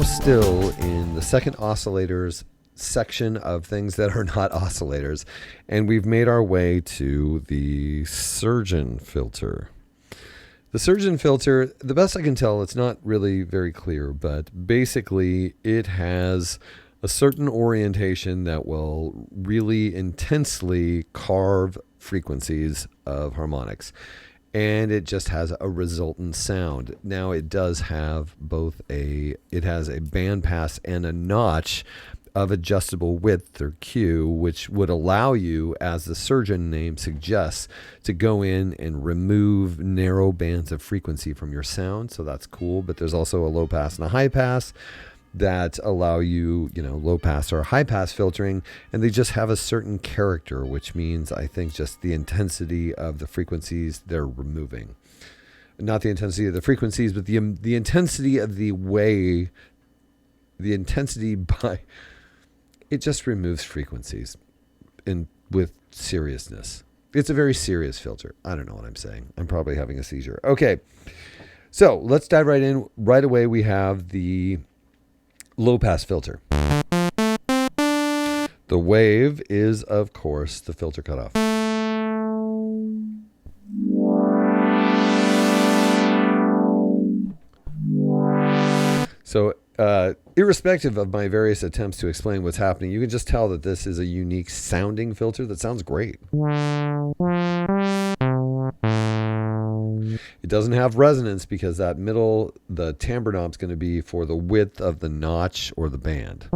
now still in the second oscillators section of things that are not oscillators, and we've made our way to the surgeon filter. The surgeon filter, the best I can tell, it's not really very clear, but basically it has a certain orientation that will really intensely carve frequencies of harmonics. And it just has a resultant sound. Now it does have it has a bandpass and a notch of adjustable width, or Q, which would allow you, as the surgeon name suggests, to go in and remove narrow bands of frequency from your sound. So that's cool. But there's also a low pass and a high pass that allow you, low pass or high pass filtering, and they just have a certain character, which means, I think, just the intensity of the frequencies they're removing. Not the intensity of the frequencies, but the intensity of the intensity by... It just removes frequencies with seriousness. It's a very serious filter. I don't know what I'm saying. I'm probably having a seizure. Okay, so let's dive right in. Right away, we have the low pass filter. The wave is, of course, the filter cutoff. So irrespective of my various attempts to explain what's happening, you can just tell that this is a unique sounding filter that sounds great. It doesn't have resonance because that middle, the timbre knob, is going to be for the width of the notch or the band.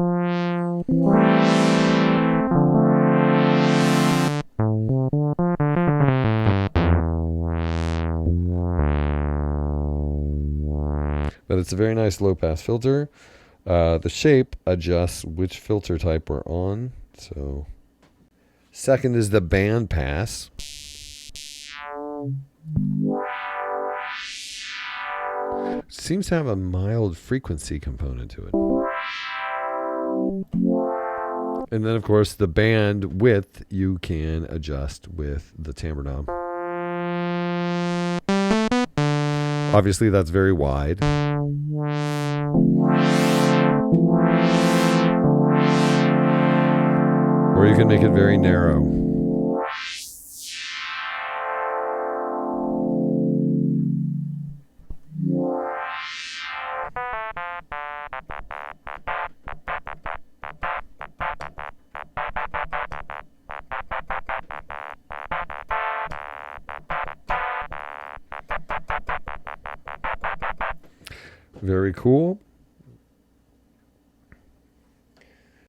But it's a very nice low-pass filter. The shape adjusts which filter type we're on. So, second is the band pass. Seems to have a mild frequency component to it. And then, of course, the band width you can adjust with the timbre knob. Obviously, that's very wide. Or you can make it very narrow. Very cool.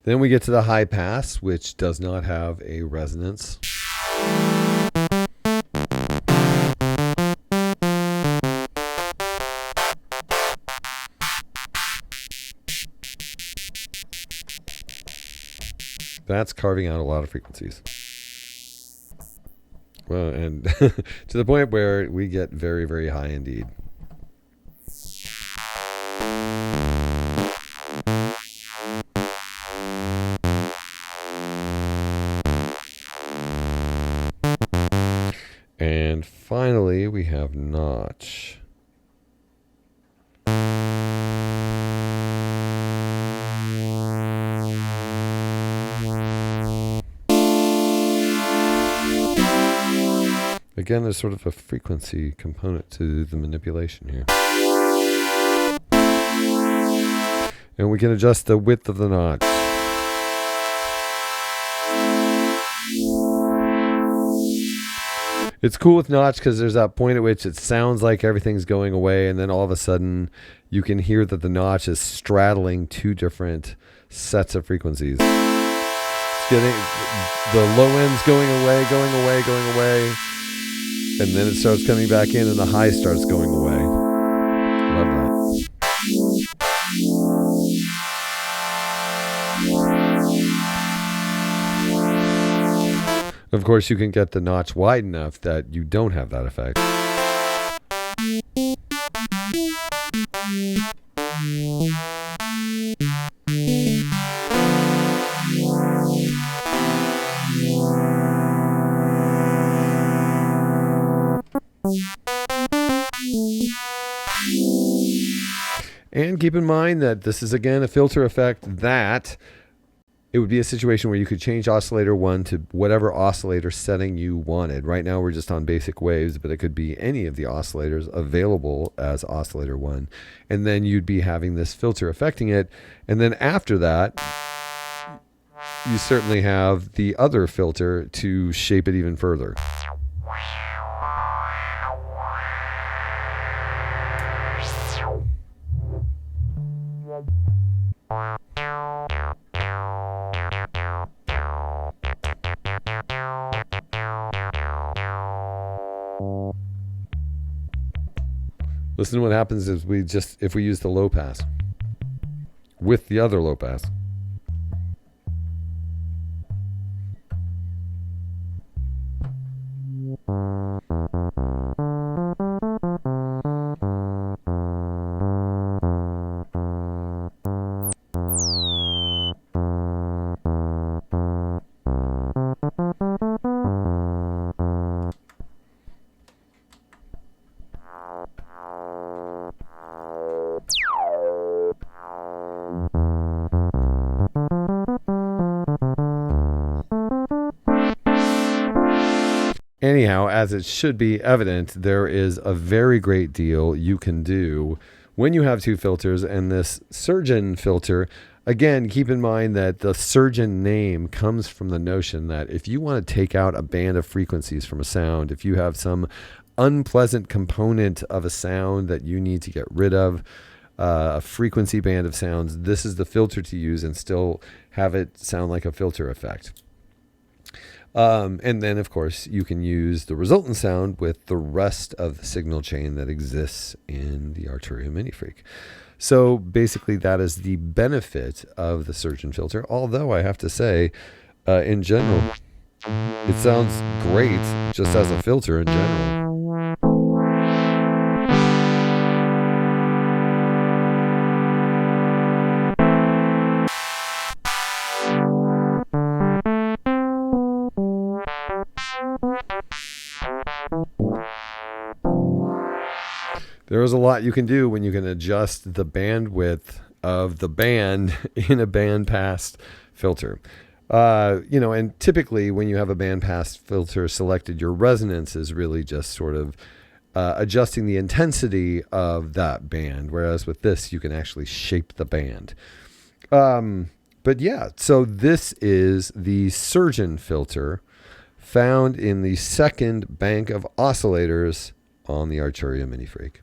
Then we get to the high pass, which does not have a resonance. That's carving out a lot of frequencies. Well, and to the point where we get very, very high indeed. And finally, we have notch. Again, there's sort of a frequency component to the manipulation here. And we can adjust the width of the notch. It's cool with notch because there's that point at which it sounds like everything's going away, and then all of a sudden you can hear that the notch is straddling two different sets of frequencies. It's getting the low end's going away, and then it starts coming back in, and the high starts going away. Love that. Of course, you can get the notch wide enough that you don't have that effect. And keep in mind that this is, again, a filter effect that it would be a situation where you could change oscillator 1 to whatever oscillator setting you wanted. Right now we're just on basic waves, but it could be any of the oscillators available as oscillator 1. And then you'd be having this filter affecting it. And then after that, you certainly have the other filter to shape it even further. Listen to what happens if we use the low pass with the other low pass. Anyhow, as it should be evident, there is a very great deal you can do when you have two filters. And this surgeon filter, again, keep in mind that the surgeon name comes from the notion that if you want to take out a band of frequencies from a sound, if you have some unpleasant component of a sound that you need to get rid of, a frequency band of sounds, this is the filter to use and still have it sound like a filter effect. And then, of course, you can use the resultant sound with the rest of the signal chain that exists in the Arturia MiniFreak. So basically, that is the benefit of the surgeon filter. Although I have to say, in general, it sounds great just as a filter in general. There is a lot you can do when you can adjust the bandwidth of the band in a bandpass filter. And typically when you have a bandpass filter selected, your resonance is really just sort of adjusting the intensity of that band. Whereas with this, you can actually shape the band. But yeah, so this is the surgeon filter found in the second bank of oscillators on the Arturia MiniFreak.